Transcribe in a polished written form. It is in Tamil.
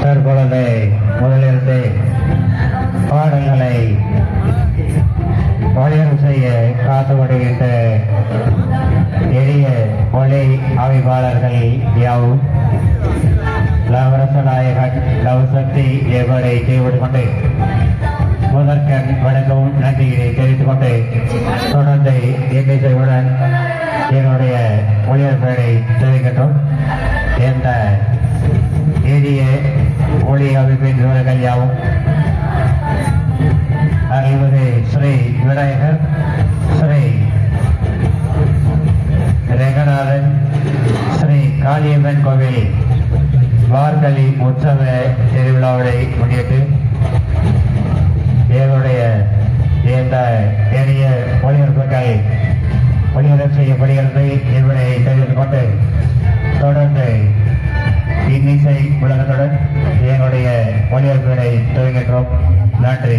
தற்பொழுது முதலிருந்து பாடல்களை வலியுறு செய்ய காத்து வருகின்ற எளிய மொழி அமைப்பாளர்கள் யாவும் லவரசநாயகன் லவசக்தி ஏவரை செய்வது கொண்டு முதற்கண் வணக்கம் நன்றியை தெரிவித்துக் கொண்டு தொடர்ந்து எண்ணிசையுடன் என்னுடைய மொழியர்களை தெரிவிக்கின்றோம். எந்த எளிய மொழி அமைப்பின் வீரர்கள் யாவும் அறிவது ஸ்ரீ விநாயகர், ஸ்ரீ ரெங்கநாதன், ஸ்ரீ காளியம்மன் கோவில் வார்கலி உற்சவ திருவிழாவை முன்னிட்டு எங்களுடைய இந்த எளிய மொழிபெயர்ப்புகள் ஒளிபரப்பு செய்யப்படுகிறது என்பதை தெரிவித்துக் கொண்டு தொடர்ந்து இன்னிசை உலகத்துடன் எங்களுடைய மொழிபெயர்ப்புகளை துவங்குகின்றோம். நன்றி.